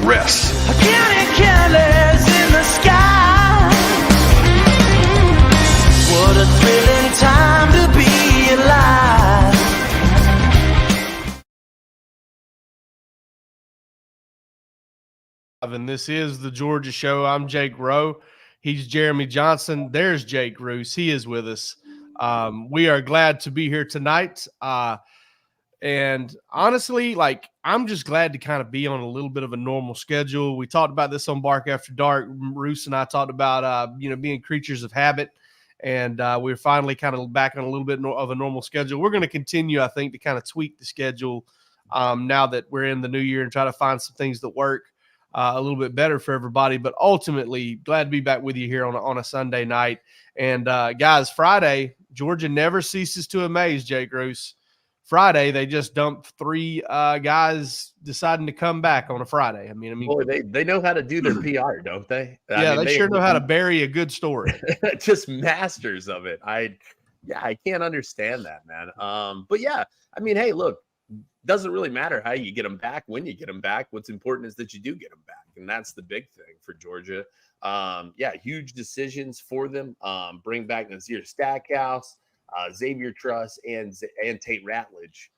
Chris. Counting careless in the sky. What a thrilling time to be alive. And this is the Georgia Show. I'm Jake Rowe. He's Jeremy Johnson. There's Jake Roos. He is with us. We are glad to be here tonight. And honestly, I'm just glad to kind of be on a little bit of a normal schedule. We talked about this on Bark After Dark. Roos and I talked about, being creatures of habit. And we're finally kind of back on a little bit of a normal schedule. We're going to continue, I think, to kind of tweak the schedule now that we're in the new year and try to find some things that work a little bit better for everybody. But ultimately, glad to be back with you here on a Sunday night. And guys, Friday, Georgia never ceases to amaze, Jake Roos. Friday, they just dumped 3 guys deciding to come back on a Friday. I mean, boy, they know how to do their PR, don't they? Yeah, they sure know how to bury a good story. Just masters of it. I can't understand that, man. But yeah, I mean, hey, look, doesn't really matter how you get them back, when you get them back. What's important is that you do get them back, and that's the big thing for Georgia. Huge decisions for them. Bring back Nazir Stackhouse, Xavier Truss, and Tate Ratledge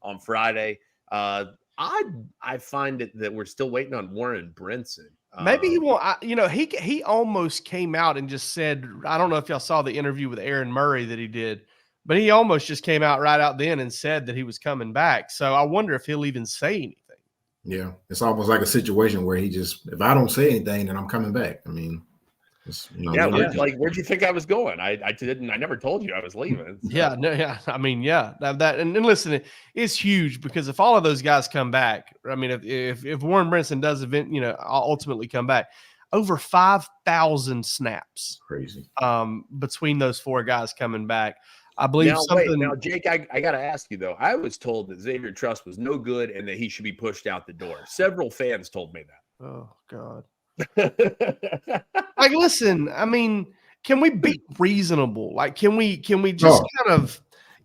on Friday. I find it that we're still waiting on Warren Brinson. Maybe he won't. He almost came out and just said, I don't know if y'all saw the interview with Aaron Murray that he did, but he almost just came out right out then and said that he was coming back. So I wonder if he'll even say anything. Yeah, it's almost like a situation where he just, if I don't say anything, then I'm coming back. I mean, like, where'd you think I was going? I never told you I was leaving. So. And listen, it's huge because if all of those guys come back, I mean, if Warren Brinson does ultimately come back, over 5,000 snaps, crazy, between those 4 guys coming back. I believe Now, Jake, I got to ask you though. I was told that Xavier Truss was no good and that he should be pushed out the door. Several fans told me that. Oh God. Listen, I mean, can we be reasonable? Can we just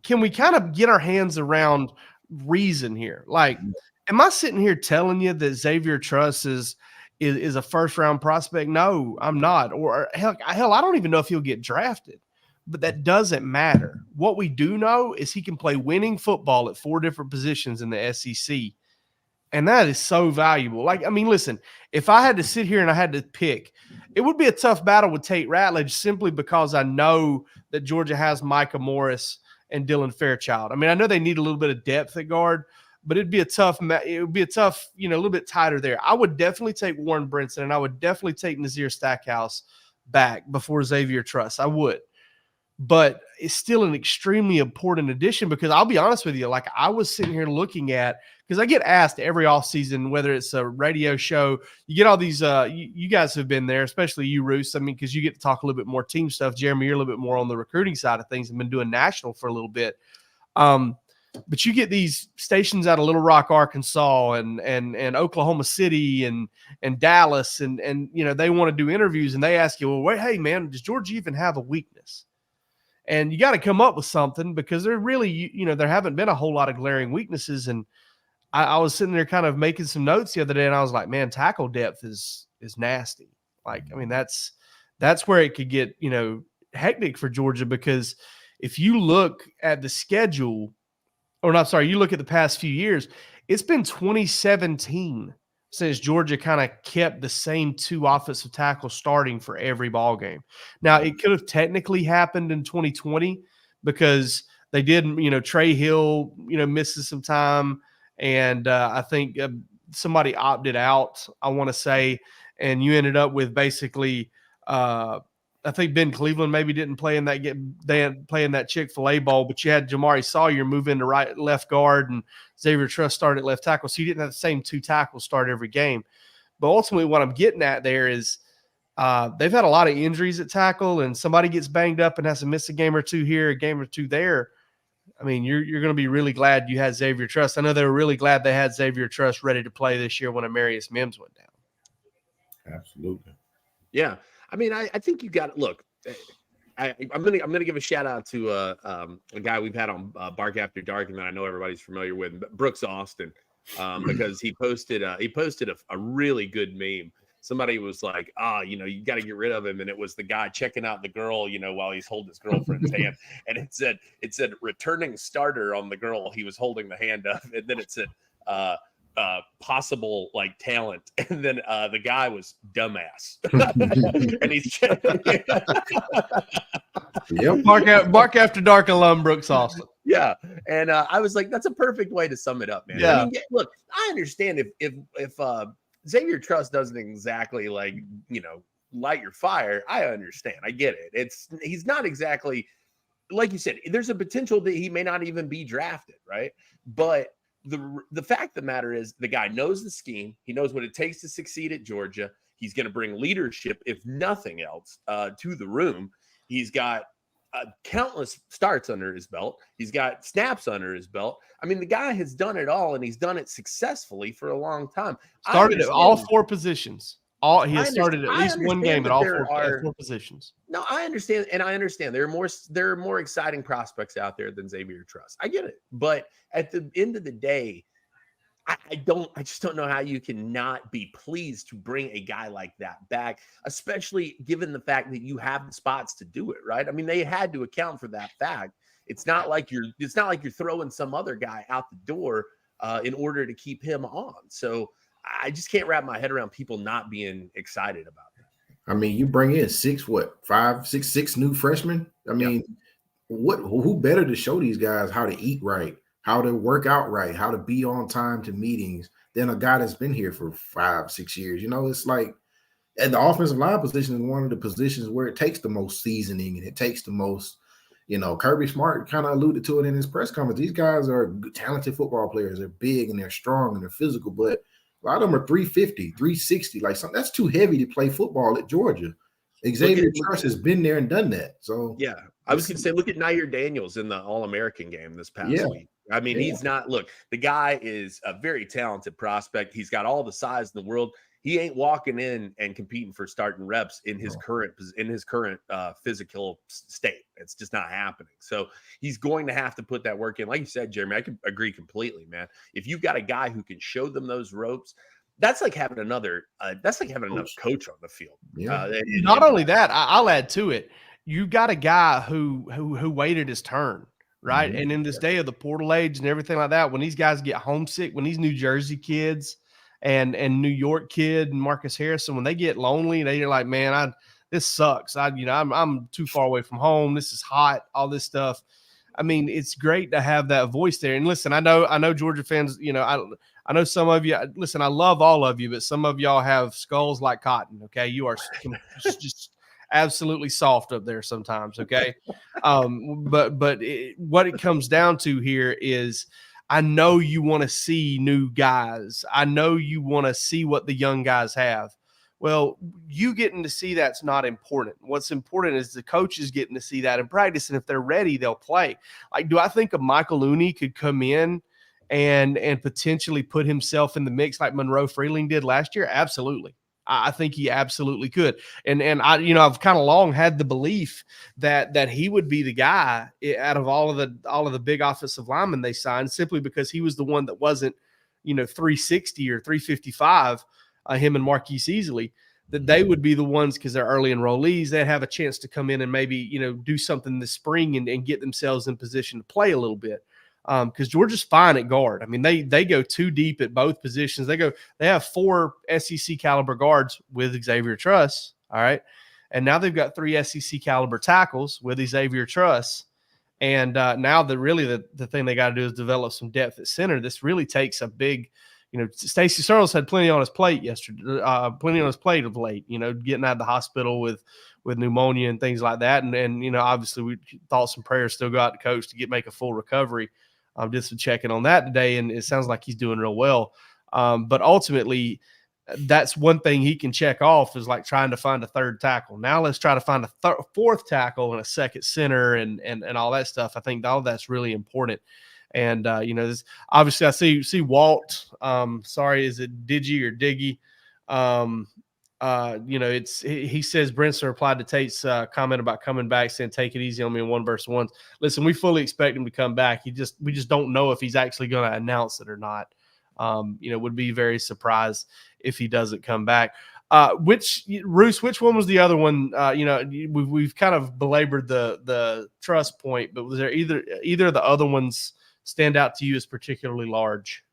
kind of get our hands around reason here? Am I sitting here telling you that Xavier Truss is a first round prospect? No, I'm not. Or hell, I don't even know if he'll get drafted. But that doesn't matter. What we do know is he can play winning football at 4 different positions in the SEC. And that is so valuable. Listen, if I had to sit here and I had to pick, it would be a tough battle with Tate Ratledge simply because I know that Georgia has Micah Morris and Dylan Fairchild. I mean, I know they need a little bit of depth at guard, but it would be a tough, a little bit tighter there. I would definitely take Warren Brinson and I would definitely take Nazir Stackhouse back before Xavier Truss. I would. But it's still an extremely important addition because I'll be honest with you, I was sitting here looking at, because I get asked every offseason, whether it's a radio show, you get all these, you guys have been there, especially you, Roos. I mean, because you get to talk a little bit more team stuff. Jeremy, you're a little bit more on the recruiting side of things and been doing national for a little bit. But you get these stations out of Little Rock, Arkansas and Oklahoma City and Dallas and they want to do interviews and they ask you, well, wait, hey man, does Georgia even have a weakness? And you got to come up with something because there really, there haven't been a whole lot of glaring weaknesses. And I was sitting there kind of making some notes the other day and I was like, man, tackle depth is nasty. That's where it could get, hectic for Georgia because if you look at the schedule, you look at the past few years, it's been 2017 since Georgia kind of kept the same 2 offensive tackles starting for every ball game. Now, it could have technically happened in 2020 because they did, Trey Hill, misses some time. And I think somebody opted out, I want to say, and you ended up with basically I think Ben Cleveland maybe didn't play in that Chick-fil-A bowl, but you had Jamari Sawyer move into left guard and Xavier Truss started at left tackle. So you didn't have the same 2 tackles start every game. But ultimately what I'm getting at there is they've had a lot of injuries at tackle and somebody gets banged up and has to miss a game or 2 here, a game or 2 there. I mean, you're going to be really glad you had Xavier Truss. I know they were really glad they had Xavier Truss ready to play this year when Amarius Mims went down. Absolutely. Yeah. I mean, I think you got to look. I'm gonna give a shout out to a guy we've had on Bark After Dark, and that I know everybody's familiar with, Brooks Austin. because he posted a really good meme. Somebody was like, you got to get rid of him. And it was the guy checking out the girl, while he's holding his girlfriend's hand. And it said returning starter on the girl he was holding the hand of. And then it said, possible like talent. And then the guy was dumbass. And he's Bark After Dark alum Brooks Austin. Yeah. And I was like, that's a perfect way to sum it up, man. Yeah. I mean, look, I understand if Xavier Truss doesn't exactly light your fire. I understand. I get it. He's not exactly, like you said, there's a potential that he may not even be drafted, right? But the fact of the matter is the guy knows the scheme. He knows what it takes to succeed at Georgia. He's going to bring leadership, if nothing else, to the room. He's got countless starts under his belt. He's got snaps under his belt. I mean, the guy has done it all, and he's done it successfully for a long time. Started at all four positions. He has started at least one game at all four positions. No, I understand, and I understand there are more exciting prospects out there than Xavier Truss. I get it, but at the end of the day, I just don't know how you can not be pleased to bring a guy like that back, especially given the fact that you have the spots to do it, right? I mean, they had to account for that fact. It's not like you're throwing some other guy out the door in order to keep him on. So I just can't wrap my head around people not being excited about that. I mean, you bring in six new freshmen. I mean, who better to show these guys how to eat right, how to work out right, how to be on time to meetings than a guy that's been here for 5-6 years. It's like, and the offensive line position is one of the positions where it takes the most seasoning and it takes the most, Kirby Smart kind of alluded to it in his press conference. These guys are talented football players. They're big and they're strong and they're physical, but a lot of them are 350, 360. Like something that's too heavy to play football at Georgia. Xavier Truss has been there and done that. So yeah, I was going to say, look at Nazir Daniels in the All-American game this past week. I mean, he's not. Look, the guy is a very talented prospect. He's got all the size in the world. He ain't walking in and competing for starting reps in his current physical state. It's just not happening. So he's going to have to put that work in. Like you said, Jeremy, I can agree completely, man. If you've got a guy who can show them those ropes, that's like having another. Coach on the field. Yeah. Not only that, I'll add to it. You got a guy who waited his turn. Right. Mm-hmm. And in this day of the portal age and everything like that, when these guys get homesick, when these New Jersey kids and New York kid and Marcus Harrison, when they get lonely, they're like, man, this sucks. I'm too far away from home. This is hot, all this stuff. I mean, it's great to have that voice there. And listen, I know Georgia fans, I know some of you, listen, I love all of you, but some of y'all have skulls like cotton. Okay. You are just absolutely soft up there sometimes. Okay. But what it comes down to here is I know you want to see new guys. I know you want to see what the young guys have. Well, you getting to see that's not important. What's important is the coaches getting to see that in practice. And if they're ready, they'll play. Like, do I think a Michael Looney could come in and potentially put himself in the mix like Monroe Freeling did last year? Absolutely. I think he absolutely could. And I've kind of long had the belief that he would be the guy out of all of the big offensive linemen they signed, simply because he was the one that wasn't, 360 or 355, him and Marquise Easley, that they would be the ones, because they're early enrollees, they'd have a chance to come in and maybe, do something this spring and get themselves in position to play a little bit. Because Georgia's fine at guard. I mean, they go too deep at both positions. They have 4 SEC caliber guards with Xavier Truss. All right. And now they've got 3 SEC caliber tackles with Xavier Truss. And now the thing they got to do is develop some depth at center. This really takes a big, Stacey Searles had plenty on his plate of late, getting out of the hospital with pneumonia and things like that. And obviously we thought some prayers still go out to coach to make a full recovery. Did some checking on that today, and it sounds like he's doing real well. But ultimately, that's one thing he can check off, is like trying to find a third tackle. Now let's try to find a fourth tackle and a second center and all that stuff. I think all that's really important. And this, obviously, I see Walt. Sorry, is it Digi or Diggy? He says Brinson replied to Tate's comment about coming back, saying take it easy on me in 1-versus-1s. Listen, we fully expect him to come back. We just don't know if he's actually going to announce it or not. Would be very surprised if he doesn't come back. Which one was the other one? We've kind of belabored the trust point, but was there either of the other ones stand out to you as particularly large?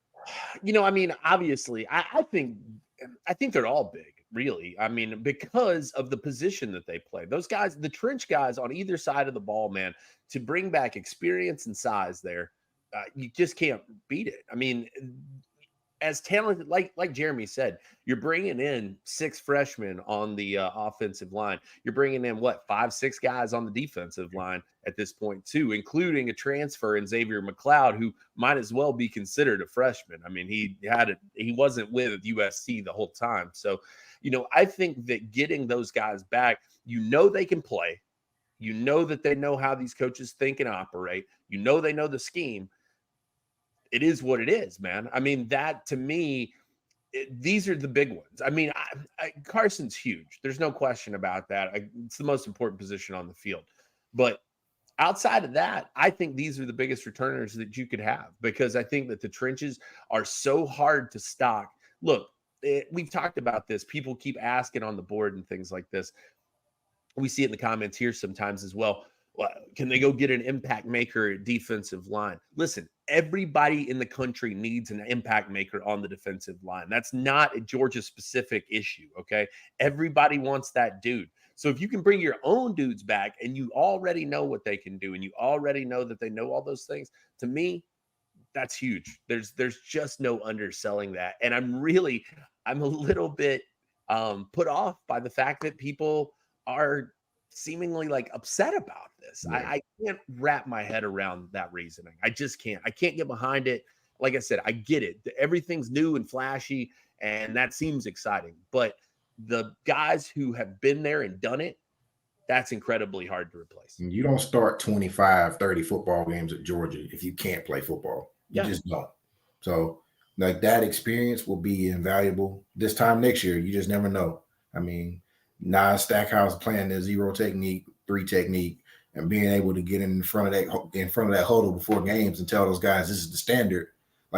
Obviously, I think they're all big, really. I mean, because of the position that they play. Those guys, the trench guys on either side of the ball, man, to bring back experience and size there, you just can't beat it. I mean, as talented, like Jeremy said, you're bringing in 6 freshmen on the offensive line. You're bringing in 5, 6 guys on the defensive line at this point too, including a transfer in Xavier McLeod, who might as well be considered a freshman. I mean, he wasn't with USC the whole time. So, I think that getting those guys back, they can play. That they know how these coaches think and operate. They know the scheme. It is what it is, man. I mean, that to me, these are the big ones. I mean, Carson's huge. There's no question about that. It's the most important position on the field. But outside of that, I think these are the biggest returners that you could have, because I think that the trenches are so hard to stock. Look, we've talked about this. People keep asking on the board and things like this. We see it in the comments here sometimes as well. Can they go get an impact maker defensive line? Listen, everybody in the country needs an impact maker on the defensive line. That's not a Georgia-specific issue, okay? Everybody wants that dude. So if you can bring your own dudes back and you already know what they can do and you already know that they know all those things, to me, that's huge. There's just no underselling that. And I'm a little bit put off by the fact that people are seemingly upset about this. Yeah. I can't wrap my head around that reasoning. I just can't. I can't get behind it. Like I said, I get it. Everything's new and flashy, and that seems exciting. But the guys who have been there and done it, that's incredibly hard to replace. You don't start 25, 30 football games at Georgia if you can't play football. You just don't. So, that experience will be invaluable this time next year. You just never know. I mean, Nazir Stackhouse playing the 0 technique, 3 technique, and being able to get in front of that huddle before games and tell those guys this is the standard.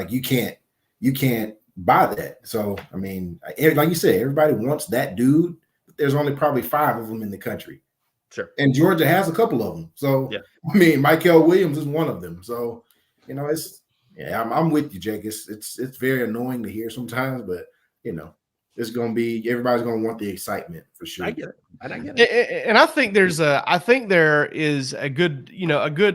You can't buy that. So I mean, like you said, everybody wants that dude, but there's only probably 5 of them in the country. Sure. And Georgia has a couple of them. So yeah. I mean, Michael Williams is one of them. So I'm with you, Jake. It's very annoying to hear sometimes, but it's going to be, everybody's going to want the excitement for sure. I get it. And I think there is a good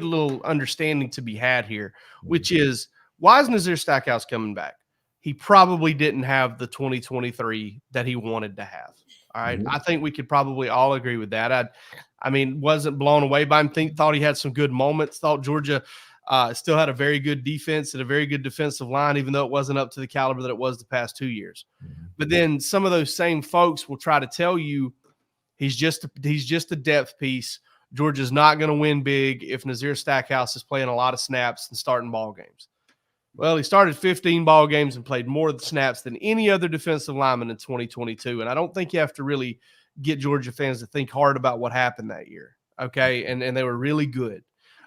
little understanding to be had here, which is, why is Nazir Stackhouse coming back? He probably didn't have the 2023 that he wanted to have. All right. Mm-hmm. I think we could probably all agree with that. I mean, wasn't blown away by him. Thought he had some good moments. Thought Georgia still had a very good defense and a very good defensive line, even though it wasn't up to the caliber that it was the past 2 years. But then some of those same folks will try to tell you he's just a depth piece. Georgia's not going to win big if Nazir Stackhouse is playing a lot of snaps and starting ball games. Well, he started 15 ball games and played more of the snaps than any other defensive lineman in 2022. And I don't think you have to really get Georgia fans to think hard about what happened that year. Okay. And they were really good.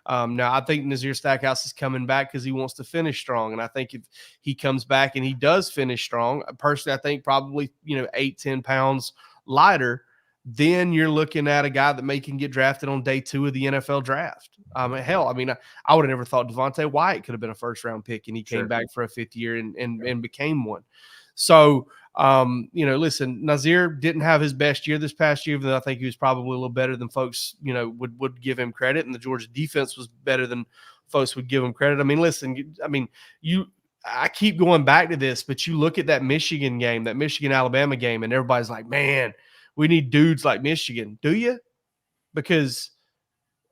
Now, I think Nazir Stackhouse is coming back because he wants to finish strong. And I think if he comes back and he does finish strong, personally, I think probably, 8-10 pounds lighter, then you're looking at a guy that can get drafted on day 2 of the NFL draft. I would have never thought Devontae Wyatt could have been a first-round pick, and he came back for a 5th year and became one. So, listen, Nazir didn't have his best year this past year, but I think he was probably a little better than folks, would give him credit. And the Georgia defense was better than folks would give him credit. I mean, listen, I keep going back to this, but you look at that Michigan game, that Michigan-Alabama game, and everybody's like, man, we need dudes like Michigan. Do you? Because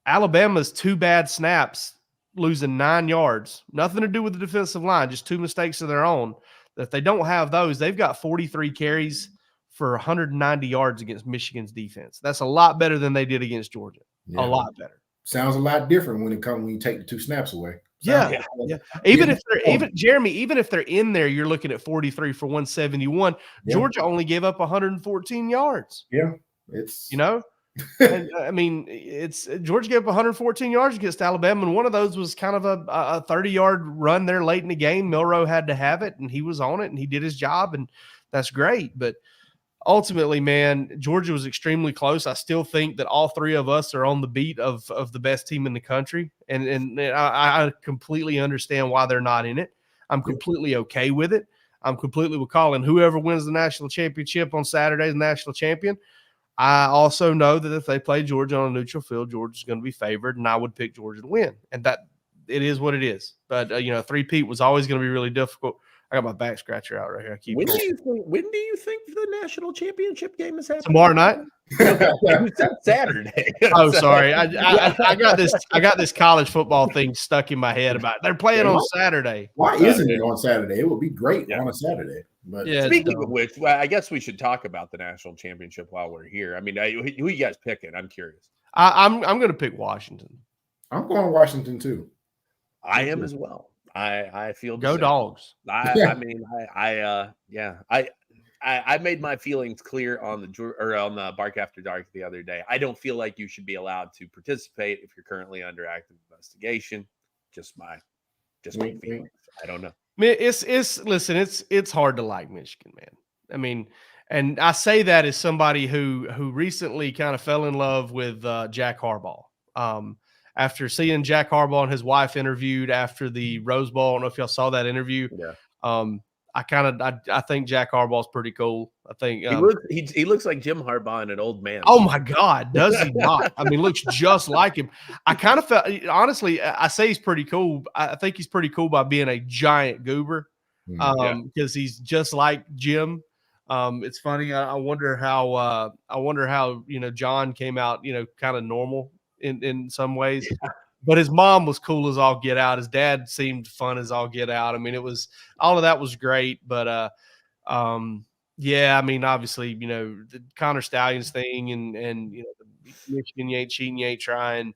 Alabama's 2 bad snaps, losing 9 yards, nothing to do with the defensive line, just 2 mistakes of their own. If they don't have those, they've got 43 carries for 190 yards against Michigan's defense. That's a lot better than they did against Georgia. Yeah. A lot better. Sounds a lot different when you take the 2 snaps away. Yeah. Even if they're in there, you're looking at 43 for 171. Yeah. Georgia only gave up 114 yards. Yeah. And I mean, Georgia gave up 114 yards against Alabama, and one of those was kind of a 30-yard run there late in the game. Milroe had to have it, and he was on it, and he did his job, and that's great. But ultimately, man, Georgia was extremely close. I still think that all three of us are on the beat of the best team in the country, and I completely understand why they're not in it. I'm completely okay with it. I'm completely with calling whoever wins the national championship on Saturday is the national champion. I also know that if they play Georgia on a neutral field, Georgia's going to be favored, and I would pick Georgia to win. And that it is what it is. But three-peat was always going to be really difficult. I got my back scratcher out right here. When do you think the national championship game is happening? Tomorrow night? Saturday. Oh, sorry. I got this college football thing stuck in my head about it. They're playing on Saturday. Why isn't it on Saturday? It would be great on a Saturday. But speaking of which, I guess we should talk about the national championship while we're here. I mean, who are you guys picking? I'm curious. I'm going to pick Washington. I'm going Washington too. I am as well. I feel go Dogs. I made my feelings clear on the Bark After Dark the other day. I don't feel like you should be allowed to participate if you're currently under active investigation. Just my feelings. I don't know. It's hard to like Michigan, man. I mean, and I say that as somebody who recently kind of fell in love with Jack Harbaugh. After seeing Jack Harbaugh and his wife interviewed after the Rose Bowl, I don't know if y'all saw that interview. Yeah. I think Jack Harbaugh's pretty cool. I think he looks like Jim Harbaugh and an old man. Oh my God, does he not? I mean, looks just like him. I kind of felt, honestly, I say he's pretty cool. I think he's pretty cool by being a giant goober, because he's just like Jim. It's funny. I wonder how John came out, kind of normal in some ways. Yeah. But his mom was cool as all get out. His dad seemed fun as all get out. I mean, it was all of that was great. But I mean, obviously, the Connor Stallions thing and Michigan, you ain't cheating, you ain't trying.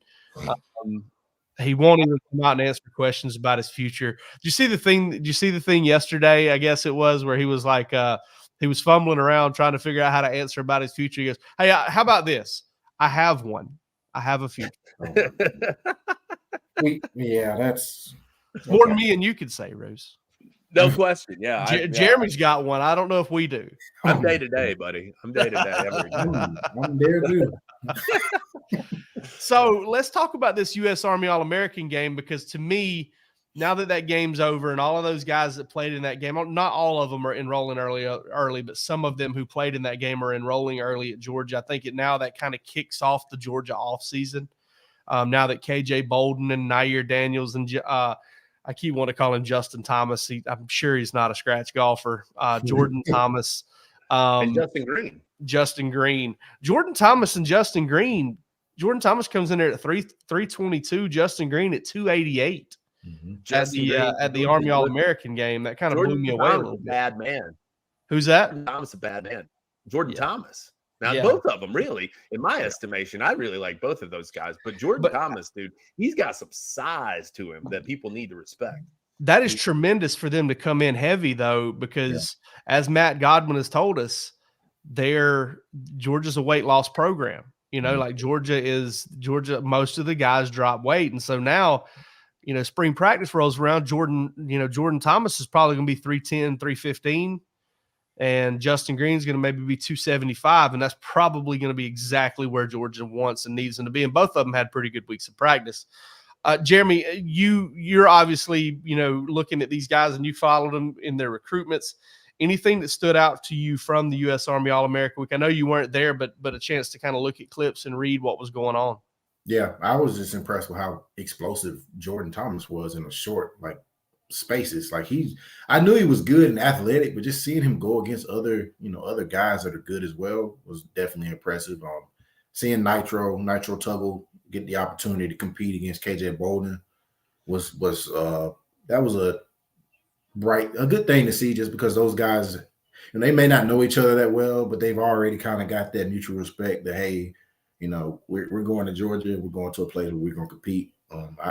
He won't even come out and answer questions about his future. Did you see the thing yesterday? I guess it was where he was like, he was fumbling around trying to figure out how to answer about his future. He goes, "Hey, how about this? I have one. I have a future." That's more than me and you could say, Rose. No question. Yeah. Jeremy's got one. I don't know if we do. I'm day to day, buddy. I'm day to day every day. I'm there too. So let's talk about this U.S. Army All-American game, because to me, now that game's over and all of those guys that played in that game, not all of them are enrolling early, but some of them who played in that game are enrolling early at Georgia. I think now that kind of kicks off the Georgia offseason. Now that KJ Bolden and Nair Daniels and I keep wanting to call him Justin Thomas. I'm sure he's not a scratch golfer. Jordan Thomas. And Justin Green. Jordan Thomas and Justin Green. Jordan Thomas comes in there at 322. Justin Green at 288. Mm-hmm. At the Army All-American game. That kind of blew me away a little bit. Bad man. Who's that? Jordan Thomas, a bad man. Jordan Thomas. Now, both of them, really, in my estimation, I really like both of those guys. But Jordan Thomas, dude, he's got some size to him that people need to respect. That is tremendous for them to come in heavy, though, because as Matt Godwin has told us, Georgia's a weight loss program. Like Georgia, most of the guys drop weight. And so now, spring practice rolls around, Jordan Thomas is probably going to be 310, 315. And Justin Green's going to maybe be 275, and that's probably going to be exactly where Georgia wants and needs them to be. And both of them had pretty good weeks of practice. Jeremy, you're obviously looking at these guys and you followed them in their recruitments. Anything that stood out to you from the U.S. Army All-American week? I know you weren't there, but a chance to kind of look at clips and read what was going on. Yeah, I was just impressed with how explosive Jordan Thomas was in a short spaces. I knew he was good and athletic, but just seeing him go against other guys that are good as well was definitely impressive. Seeing Nitro Tuggle get the opportunity to compete against KJ Bolden was a good thing to see, just because those guys, they may not know each other that well, but they've already kind of got that mutual respect that, hey, we're going to Georgia, we're going to a place where we're going to compete.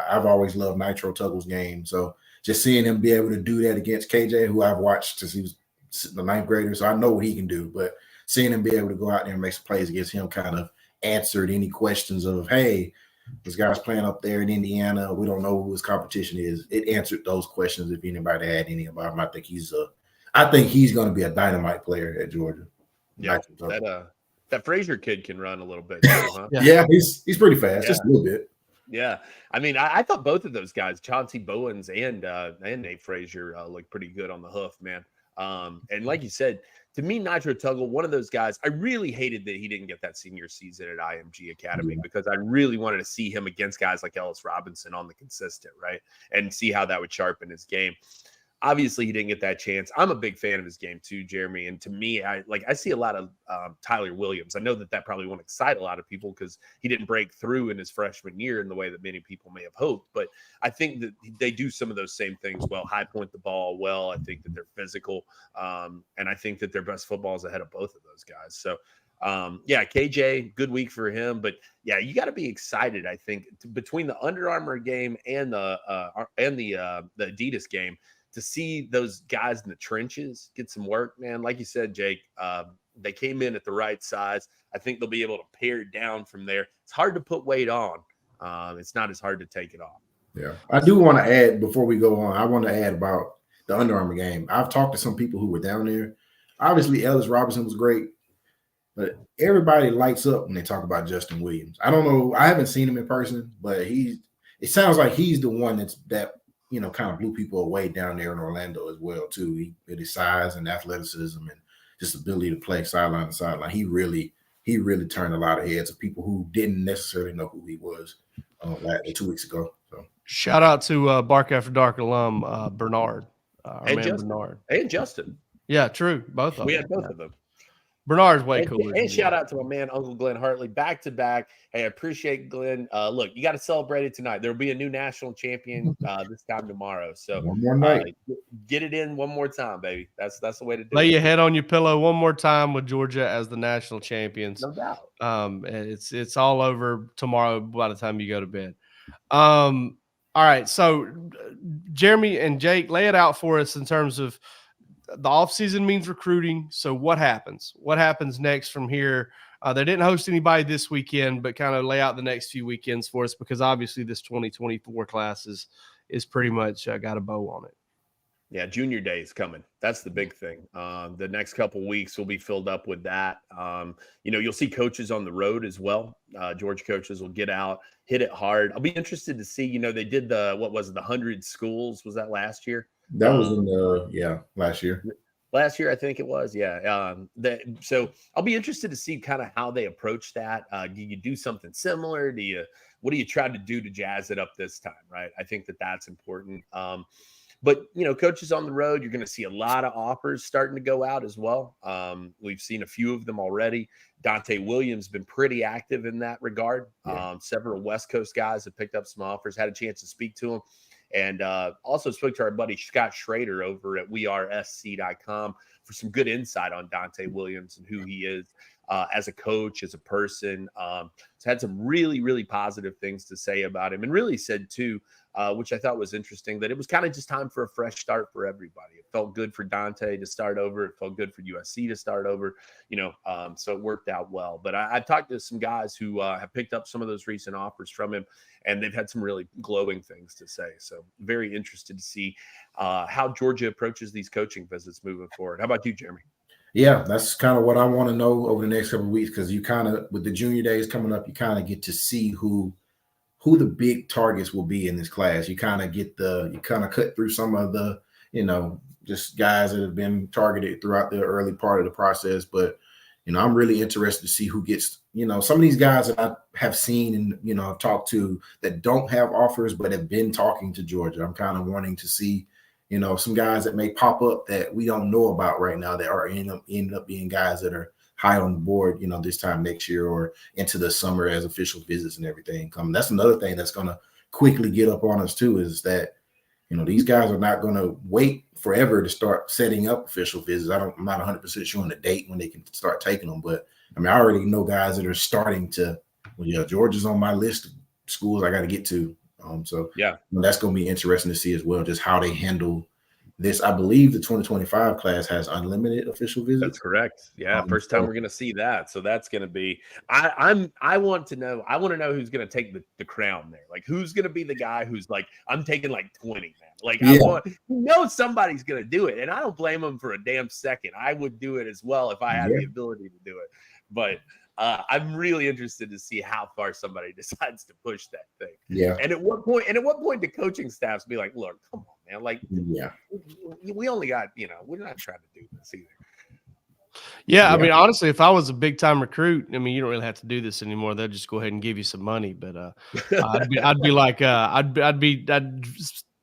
I've always loved Nitro Tuggle's game, so just seeing him be able to do that against KJ, who I've watched since he was the ninth grader, so I know what he can do. But seeing him be able to go out there and make some plays against him kind of answered any questions of, hey, this guy's playing up there in Indiana. We don't know who his competition is. It answered those questions if anybody had any about him. I think he's going to be a dynamite player at Georgia. Yeah, that Frazier kid can run a little bit too, huh? Yeah, he's pretty fast, just a little bit. Yeah, I mean, I thought both of those guys, Chauncey Bowens and Nate Frazier, looked pretty good on the hoof, man. And like you said, to me, Nitro Tuggle, one of those guys, I really hated that he didn't get that senior season at IMG Academy because I really wanted to see him against guys like Ellis Robinson on the consistent, right? And see how that would sharpen his game. Obviously, he didn't get that chance. I'm a big fan of his game too, Jeremy. And to me, I see a lot of Tyler Williams. I know that probably won't excite a lot of people because he didn't break through in his freshman year in the way that many people may have hoped. But I think that they do some of those same things well. High point the ball well. I think that they're physical. And I think that their best football is ahead of both of those guys. So, KJ, good week for him. But, yeah, you got to be excited, I think, between the Under Armour game and the Adidas game, to see those guys in the trenches get some work, man. Like you said, Jake, they came in at the right size. I think they'll be able to pare down from there. It's hard to put weight on. It's not as hard to take it off. Yeah. I do want to add, before we go on, I want to add about the Under Armour game. I've talked to some people who were down there. Obviously, Ellis Robinson was great, but everybody lights up when they talk about Justin Williams. I don't know. I haven't seen him in person, but it sounds like he's the one that kind of blew people away down there in Orlando as well, too. With his size and athleticism and just ability to play sideline to sideline. He really turned a lot of heads of people who didn't necessarily know who he was 2 weeks ago. So shout out to Bark After Dark alum Bernard. Bernard. And Justin. Yeah, true. Both of them. We had both of them. Bernard's way cooler. And shout out to my man, Uncle Glenn Hartley, back to back. Hey, I appreciate Glenn. Look, you got to celebrate it tonight. There'll be a new national champion this time tomorrow. So one more night. Get it in one more time, baby. That's the way to do it. Lay your head on your pillow one more time with Georgia as the national champions. No doubt. And it's all over tomorrow by the time you go to bed. All right. So Jeremy and Jake, lay it out for us in terms of the offseason means recruiting. So what happens? What happens next from here? They didn't host anybody this weekend, but kind of lay out the next few weekends for us, because obviously this 2024 class is pretty much got a bow on it. Yeah, junior day is coming. That's the big thing. The next couple weeks will be filled up with that. You'll see coaches on the road as well. Georgia coaches will get out, hit it hard. I'll be interested to see, they did the 100 schools. Was that last year? That was last year. Last year, I think it was. Yeah. So I'll be interested to see kind of how they approach that. Do you do something similar? What do you try to do to jazz it up this time? Right. I think that's important. But coaches on the road, you're going to see a lot of offers starting to go out as well. We've seen a few of them already. Dante Williams been pretty active in that regard. Yeah. Several West Coast guys have picked up some offers, had a chance to speak to him. And also spoke to our buddy Scott Schrader over at wearesc.com for some good insight on Dante Williams and who he is as a coach, as a person. So had some really, really positive things to say about him, and really said too, which I thought was interesting, that it was kind of just time for a fresh start for everybody. It felt good for Dante to start over. It felt good for USC to start over, so it worked out well. But I talked to some guys who have picked up some of those recent offers from him, and they've had some really glowing things to say. So very interested to see how Georgia approaches these coaching visits moving forward. How about you, Jeremy? Yeah, that's kind of what I want to know over the next couple of weeks, because you kind of, with the junior days coming up, you kind of get to see who the big targets will be in this class. You kind of cut through some of the, just guys that have been targeted throughout the early part of the process. But, I'm really interested to see who gets, some of these guys that I have seen and, I've talked to that don't have offers, but have been talking to Georgia. I'm kind of wanting to see, some guys that may pop up that we don't know about right now that are end up being guys that are high on the board, this time next year or into the summer as official visits and everything come. That's another thing that's going to quickly get up on us too, is that, these guys are not going to wait forever to start setting up official visits. I'm not 100% sure on the date when they can start taking them, but I already know guys that are starting to, Georgia's on my list of schools I got to get to. So yeah, that's going to be interesting to see as well, just how they handle I believe the 2025 class has unlimited official visits. That's correct. Yeah, first time we're going to see that. So that's going to be. I want to know who's going to take the crown there. Like, who's going to be the guy who's like, I'm taking like 20, man. Like, somebody's going to do it, and I don't blame them for a damn second. I would do it as well if I had the ability to do it. But I'm really interested to see how far somebody decides to push that thing. Yeah. And at what point the coaching staffs be like, look, come on, man. Like, we only got, we're not trying to do this either. Yeah, I mean, honestly, if I was a big time recruit, I mean, you don't really have to do this anymore. They'll just go ahead and give you some money. But I'd be like, I'd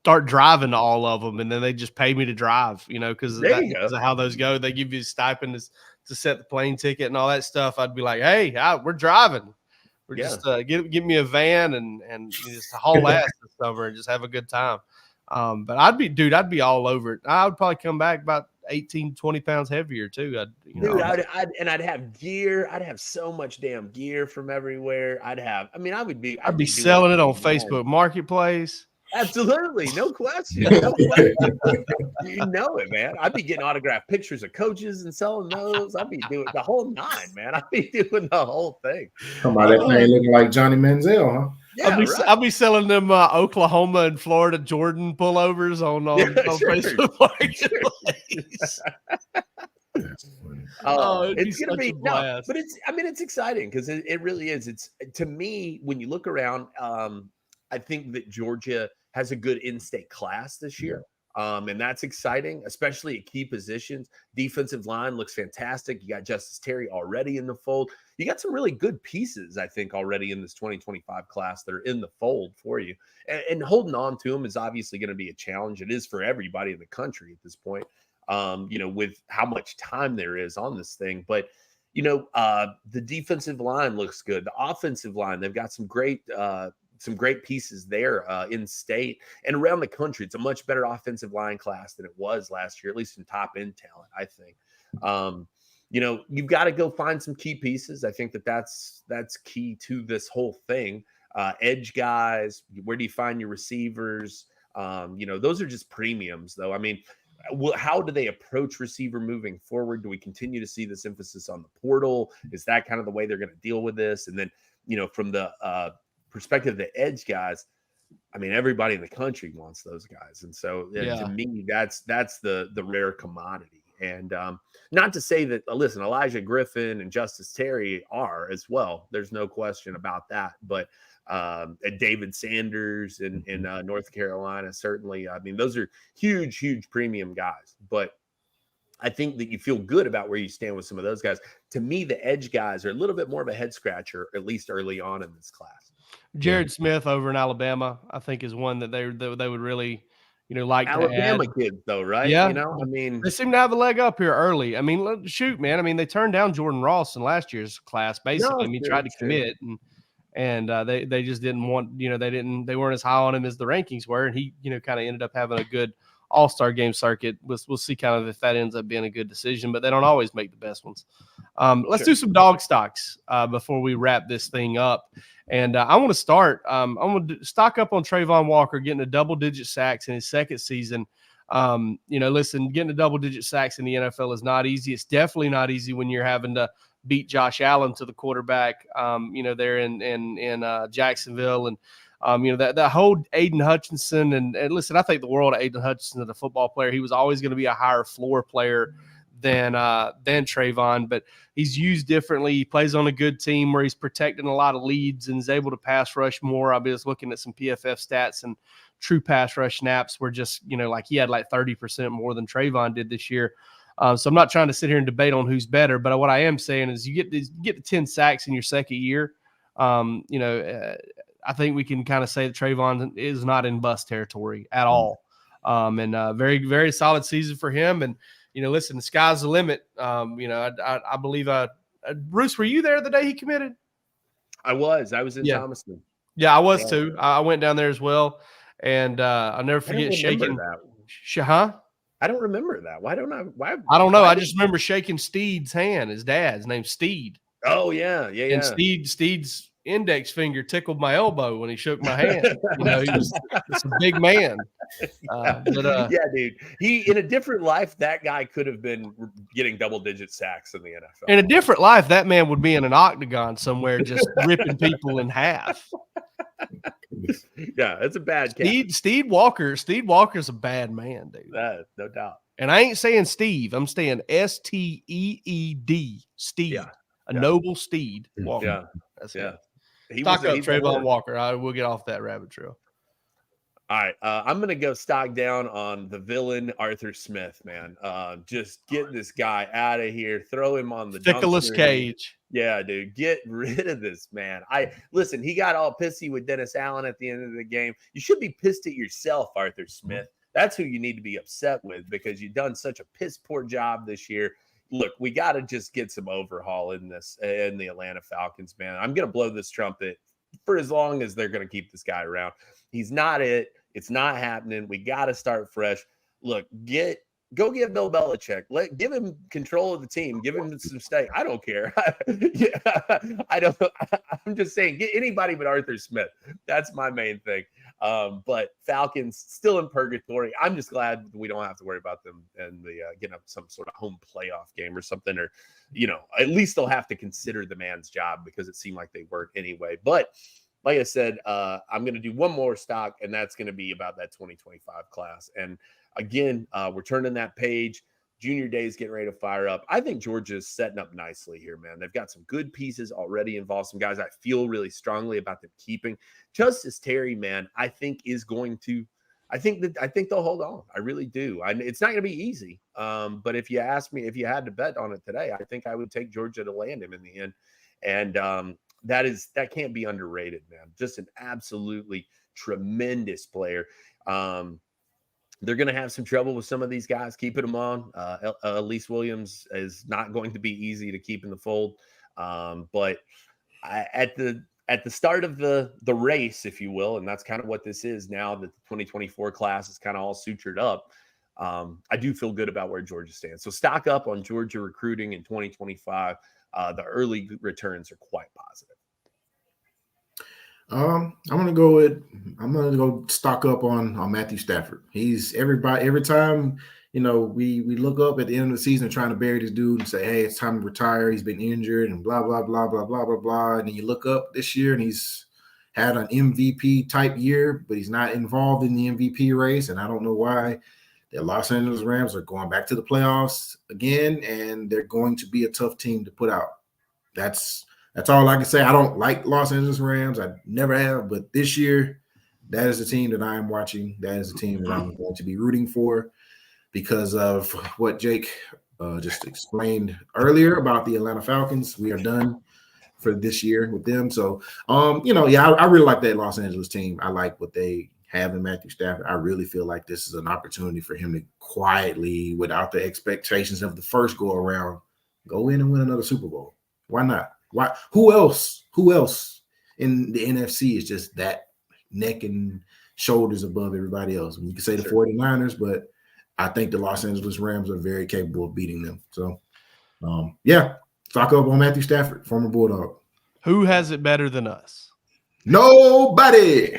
start driving to all of them, and then they just pay me to drive, because of how those go. They give you a stipend to set the plane ticket and all that stuff. I'd be like, hey, we're driving. We're just give me a van and just haul ass this summer and just have a good time. But I'd be all over it. I would probably come back about 18, 20 pounds heavier too. I'd have gear. I'd have so much damn gear from everywhere. I'd be selling it on Facebook Marketplace. Absolutely. No question. No question. You know it, man. I'd be getting autographed pictures of coaches and selling those. I'd be doing the whole nine, man. I'd be doing the whole thing. Somebody playing looking like Johnny Manziel, huh? Yeah, I'll be selling them Oklahoma and Florida Jordan pullovers on Facebook Marketplace. It's gonna be but it's exciting because it really is. It's, to me, when you look around, I think that Georgia has a good in-state class this year. And that's exciting, especially at key positions. Defensive line looks fantastic. You got Justice Terry already in the fold. You got some really good pieces, I think, already in this 2025 class that are in the fold for you. And holding on to them is obviously going to be a challenge. It is for everybody in the country at this point, with how much time there is on this thing. But, the defensive line looks good. The offensive line, they've got some great pieces there in state and around the country. It's a much better offensive line class than it was last year, at least in top end talent, I think. You've got to go find some key pieces. I think that's key to this whole thing. Edge guys, where do you find your receivers? Those are just premiums, though. I mean, how do they approach receiver moving forward? Do we continue to see this emphasis on the portal? Is that kind of the way they're going to deal with this? And then, from the perspective of the edge guys, I mean, everybody in the country wants those guys. And so to me, that's the rare commodity. And not to say that, listen, Elijah Griffin and Justice Terry are as well. There's no question about that. But David Sanders in North Carolina, certainly. I mean, those are huge, huge premium guys. But I think that you feel good about where you stand with some of those guys. To me, the edge guys are a little bit more of a head scratcher, at least early on in this class. Jared Smith over in Alabama, I think, is one that they would really, like Alabama to add. kids, though, right? Yeah. I mean, they seem to have a leg up here early. I mean, shoot, man. I mean, they turned down Jordan Ross in last year's class. Basically, he tried to commit, and they just didn't want. They weren't as high on him as the rankings were, and he, kind of ended up having a good all-star game circuit. We'll see kind of if that ends up being a good decision, but they don't always make the best ones. Let's do some dog stocks before we wrap this thing up. And I want to start. I'm going to stock up on Trayvon Walker getting a double-digit sacks in his second season. Listen, getting a double-digit sacks in the NFL is not easy. It's definitely not easy when you're having to beat Josh Allen to the quarterback, there in Jacksonville. And that whole Aiden Hutchinson and listen, I think the world of Aiden Hutchinson as a football player. He was always going to be a higher floor player than Trayvon, but he's used differently. He plays on a good team where he's protecting a lot of leads and is able to pass rush more. I was looking at some PFF stats, and true pass rush snaps were just, he had like 30% more than Trayvon did this year. So I'm not trying to sit here and debate on who's better, but what I am saying is you get to 10 sacks in your second year. I think we can kind of say that Trayvon is not in bust territory at all. And very, very solid season for him. And, listen, the sky's the limit. I believe Bruce, were you there the day he committed? I was in Thomaston. Yeah, I was too. I went down there as well. And I'll never forget shaking that. I don't remember that. Why don't I? Why? I don't know. I just remember shaking Steed's hand. His dad's name's Steed. Oh yeah. And Steed's index finger tickled my elbow when he shook my hand. He was a big man. Yeah, dude. He, in a different life, that guy could have been getting double-digit sacks in the NFL. In a different life, that man would be in an octagon somewhere, just ripping people in half. Yeah, it's a bad cat. Steve Walker's a bad man, dude. No doubt. And I ain't saying Steve. I'm saying Steed. Steve. Yeah. A noble steed. Walker. Yeah. That's Yeah. it. Talk up Trayvon Walker. We'll get off that rabbit trail. All right, I'm gonna go stock down on the villain Arthur Smith, man. Just get this guy out of here. Throw him on the Nicolas Cage. Yeah, dude, get rid of this man. Listen. He got all pissy with Dennis Allen at the end of the game. You should be pissed at yourself, Arthur Smith. That's who you need to be upset with because you've done such a piss poor job this year. Look, we got to just get some overhaul in the Atlanta Falcons, man. I'm gonna blow this trumpet for as long as they're gonna keep this guy around. He's not it. It's not happening. We got to start fresh. Look, go get Bill Belichick. Give him control of the team. Give him some stake. I don't care. I'm just saying, get anybody but Arthur Smith. That's my main thing. But Falcons still in purgatory. I'm just glad we don't have to worry about them and getting up some sort of home playoff game or something, or at least they'll have to consider the man's job because it seemed like they weren't anyway. But like I said, I'm going to do one more stock, and that's going to be about that 2025 class. And again, we're turning that page. Junior day is getting ready to fire up. I think Georgia's setting up nicely here, man. They've got some good pieces already involved, some guys I feel really strongly about them keeping. Justice Terry, man, I think I think they'll hold on. I really do. It's not going to be easy. But if you ask me, if you had to bet on it today, I think I would take Georgia to land him in the end. And that can't be underrated, man. Just an absolutely tremendous player. They're going to have some trouble with some of these guys keeping them on. Elise Williams is not going to be easy to keep in the fold. But at the start of the race, if you will, and that's kind of what this is now that the 2024 class is kind of all sutured up. I do feel good about where Georgia stands. So stock up on Georgia recruiting in 2025. The early returns are quite positive. I'm gonna go stock up on Matthew Stafford. He's every time we look up at the end of the season trying to bury this dude and say, hey, it's time to retire. He's been injured and blah blah blah blah blah blah blah. And then you look up this year and he's had an MVP type year, but he's not involved in the MVP race. And I don't know why. The Los Angeles Rams are going back to the playoffs again, and they're going to be a tough team to put out. That's all I can say. I don't like Los Angeles Rams. I never have, but this year, that is the team that I'm watching. That is the team that I'm going to be rooting for because of what Jake just explained earlier about the Atlanta Falcons. We are done for this year with them. So, I really like that Los Angeles team. I like what they have in Matthew Stafford. I really feel like this is an opportunity for him to quietly, without the expectations of the first go around, go in and win another Super Bowl. Why not? Why? Who else in the NFC is just that neck and shoulders above everybody else? I mean, you can say the 49ers, but I think the Los Angeles Rams are very capable of beating them. So, stock up on Matthew Stafford, former Bulldog. Who has it better than us? Nobody.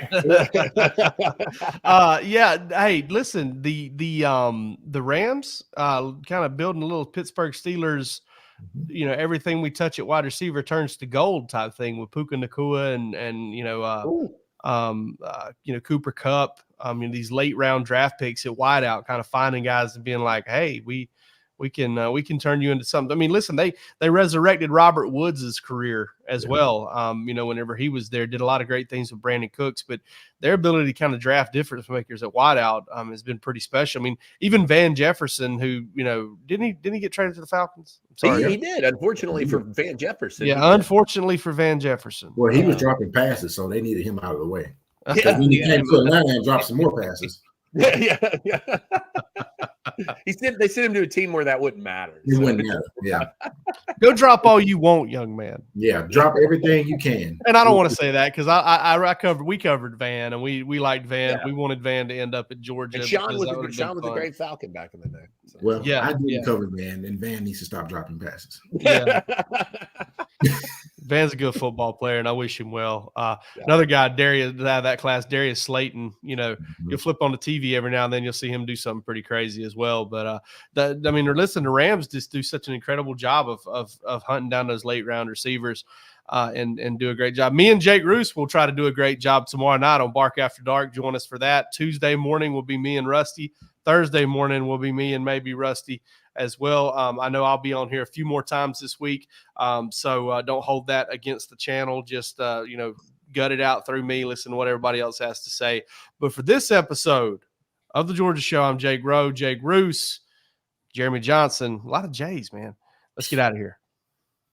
Hey, listen, the Rams kind of building a little Pittsburgh Steelers, everything we touch at wide receiver turns to gold type thing with Puka Nacua and Cooper Kupp. These late round draft picks at wideout, kind of finding guys and being like, hey, we can turn you into something. I mean, listen, they resurrected Robert Woods' career as well. Whenever he was there, did a lot of great things with Brandon Cooks, but their ability to kind of draft difference makers at wideout has been pretty special. I mean, even Van Jefferson, who didn't he get traded to the Falcons? He did, unfortunately for Van Jefferson. Yeah, unfortunately for Van Jefferson. Well, he was dropping passes, so they needed him out of the way. Then he came to Atlanta and dropped some more passes. Yeah. They sent him to a team where that wouldn't matter. It wouldn't matter. Yeah. Go drop all you want, young man. Yeah, drop everything you can. And I don't want to say that because we covered Van and we liked Van. Yeah. We wanted Van to end up at Georgia. And Sean was a great Falcon back in the day. So. Well, I didn't cover Van, and Van needs to stop dropping passes. Yeah. Van's a good football player, and I wish him well. Another guy, Darius, out of that class, Darius Slayton. You'll flip on the TV every now and then, you'll see him do something pretty crazy as well. But listen, the Rams just do such an incredible job of hunting down those late round receivers. And do a great job. Me and Jake Roos will try to do a great job tomorrow night on Bark After Dark. Join us for that. Tuesday morning will be me and Rusty. Thursday morning will be me and maybe Rusty as well. I know I'll be on here a few more times this week, so don't hold that against the channel. Just gut it out through me. Listen to what everybody else has to say. But for this episode of the Georgia Show, I'm Jake Rowe, Jake Roos, Jeremy Johnson. A lot of J's, man. Let's get out of here.